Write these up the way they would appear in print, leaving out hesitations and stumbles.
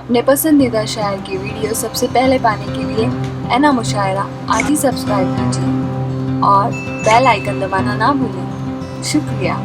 अपने पसंदीदा शायर की वीडियो सबसे पहले पाने के लिए एना मुशायरा आज ही सब्सक्राइब कीजिए और बेल आइकन दबाना ना भूलें। शुक्रिया।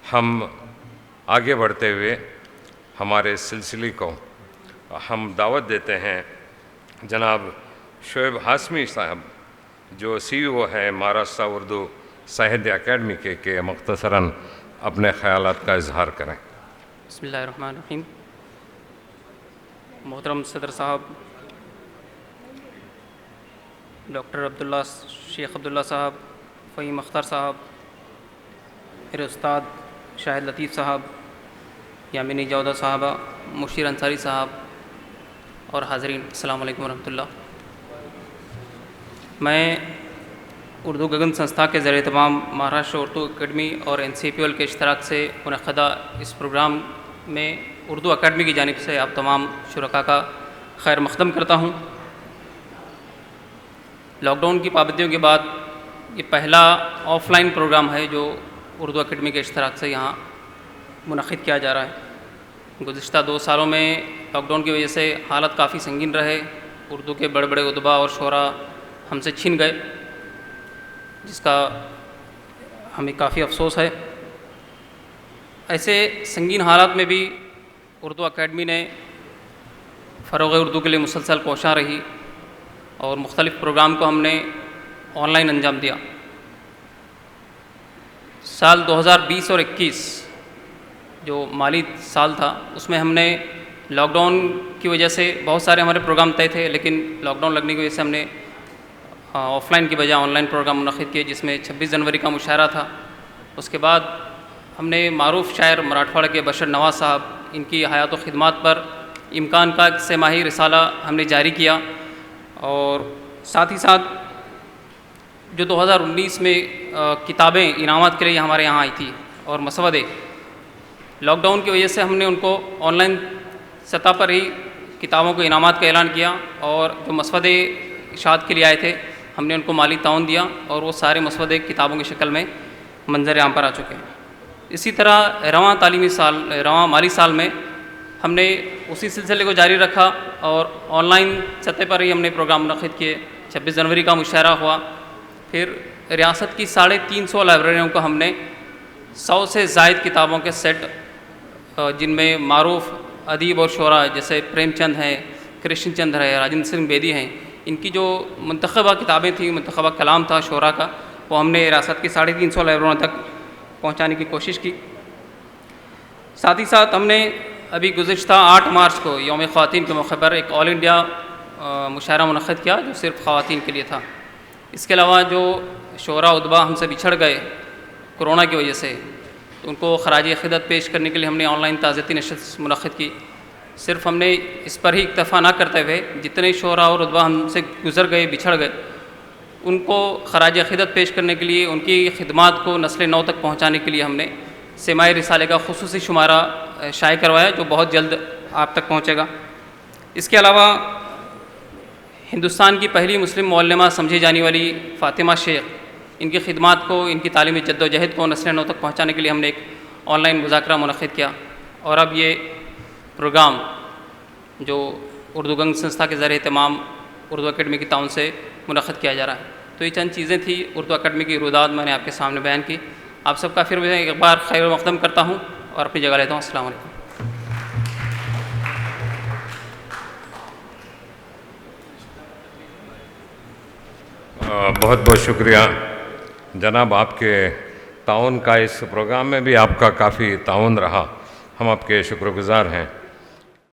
हम आगे बढ़ते हुए हमारे सिलसिले को हम दावत देते हैं जनाब शोएब हाशमी साहब जो CEO है महाराष्ट्र उर्दू साहित्य अकेडमी के मुख्तसरन अपने ख़यालात का इजहार करें। बिस्मिल्लाहिर्रहमानिर्रहीम। मोहतरम सदर साहब, डॉक्टर शेख अब्दुल्ला साहब, फ़हीम अख्तर साहब, मेरे उस्ताद शाहिद लतीफ़ साहब, यामिनी जौदा साहबा, मुशीर अंसारी साहब और हाज़रीन, अस्सलाम वालेकुम रहमतुल्लाह। मैं उर्दू गगन संस्था के ज़रिए तमाम महाराष्ट्र उर्दू अकेडमी और NCPL के इश्तराक से मुनक़दा इस प्रोग्राम में उर्दू अकेडमी की जानिब से आप तमाम शुरका का खैर मक़दम करता हूँ। लॉकडाउन की पाबंदियों के बाद ये पहला ऑफ़लाइन प्रोग्राम है जो उर्दू अकेडमी के इश्तराक से यहाँ मुनक़िद किया जा रहा है। गुज़िश्ता 2 सालों में लॉकडाउन की वजह से हालत काफ़ी संगीन रहे। उर्दू के बड़े बड़े उदबा और शोरा हमसे छिन गए, जिसका हमें काफ़ी अफसोस है। ऐसे संगीन हालात में भी उर्दू अकेडमी ने फ़रोग़ उर्दू के लिए मुसलसल कोशां रही और मुख्तलिफ़ प्रोग्राम को हमने ऑनलाइन अंजाम दिया। साल 2020 और 21 जो माली साल था उसमें हमने लॉकडाउन की वजह से बहुत सारे हमारे प्रोग्राम तय थे, लेकिन लॉकडाउन लगने की वजह से हमने ऑफ़लाइन की बजाय ऑनलाइन प्रोग्राम मुनक़िद किए, जिसमें 26 जनवरी का मुशायरा था। उसके बाद हमने मारूफ़ शायर मराठवाड़ा के बशर नवाज़ साहब, इनकी हयात व ख़िदमात पर इम्कान का 1 माही रिसाला हमने जारी किया और साथ ही साथ जो 2019 में किताबें इनामात के लिए हमारे यहाँ आई थी और मसवदे, लॉकडाउन की वजह से हमने उनको ऑनलाइन सतह पर ही किताबों को इनामात का ऐलान किया और जो मसवदे इशात के लिए आए थे हमने उनको माली ताउन दिया और वो सारे मसवदे किताबों की शक्ल में मंजर आम पर आ चुके हैं। इसी तरह रवां माली साल में हमने उसी सिलसिले को जारी रखा और ऑनलाइन सतह पर ही हमने प्रोग्राम मुनक़िद किए। 26 जनवरी का मुशायरा हुआ, फिर रियासत की 350 लाइब्रेरियों को हमने 100 से ज़ायद किताबों के सेट, जिनमें मारूफ़ अदीब और शोरा जैसे प्रेमचंद हैं, कृष्ण चंद्र है, राजेंद्र सिंह बेदी हैं, इनकी जो मुंतखबा किताबें थी, मुंतखबा कलाम था शोरा का, वो हमने रियासत की 350 लाइब्रेरियों तक पहुँचाने की कोशिश की। साथ ही साथ हमने अभी गुज़िश्ता 8 मार्च को यौम ख़वातीन के मौके पर एक ऑल इंडिया मुशायरा मुनक़िद किया जो सिर्फ़ ख़वातीन के लिए था। इसके अलावा जो शोरा उदबा हमसे बिछड़ गए कोरोना की वजह से, तो उनको ख़राज अक़ीदत पेश करने के लिए हमने ऑनलाइन ताज़ियती नशस्त मुनक़िद की। सिर्फ़ हमने इस पर ही इक्तफ़ा ना करते हुए जितने शोरा और उदबा हमसे गुज़र गए, बिछड़ गए, उनको ख़राज अक़ीदत पेश करने के लिए, उनकी ख़िदमात को नस्ल नौ तक पहुँचाने के लिए हमने सेमाई रिसाले का ख़ुसूसी शुमारा शाये करवाया जो बहुत जल्द आप तक पहुँचेगा। इसके अलावा हिंदुस्तान की पहली मुस्लिम मौलमा समझी जाने वाली फ़ातिमा शेख, इनकी ख़िदमात को, इनकी तालीमी जद्दोजहद को नस्ल नौ तक पहुँचाने के लिए हमने एक ऑनलाइन मुज़ाकरा मुनक़िद किया और अब ये प्रोग्राम जो उर्दू गंग संस्था के ज़रिए तमाम उर्दू अकेडमी की ताउन से मुनक़िद किया जा रहा है। तो ये चंद चीज़ें थी उर्दू अकेडमी की रुदात मैंने आपके सामने बयान की। आप सबका फिर मैं एक बार खैर मक़दम करता हूँ और अपनी जगह लेता हूँ। अस्सलाम वालेकुम। बहुत बहुत शुक्रिया जनाब, आपके ताउन का इस प्रोग्राम में भी आपका काफ़ी ताउन रहा, हम आपके शुक्रगुज़ार हैं।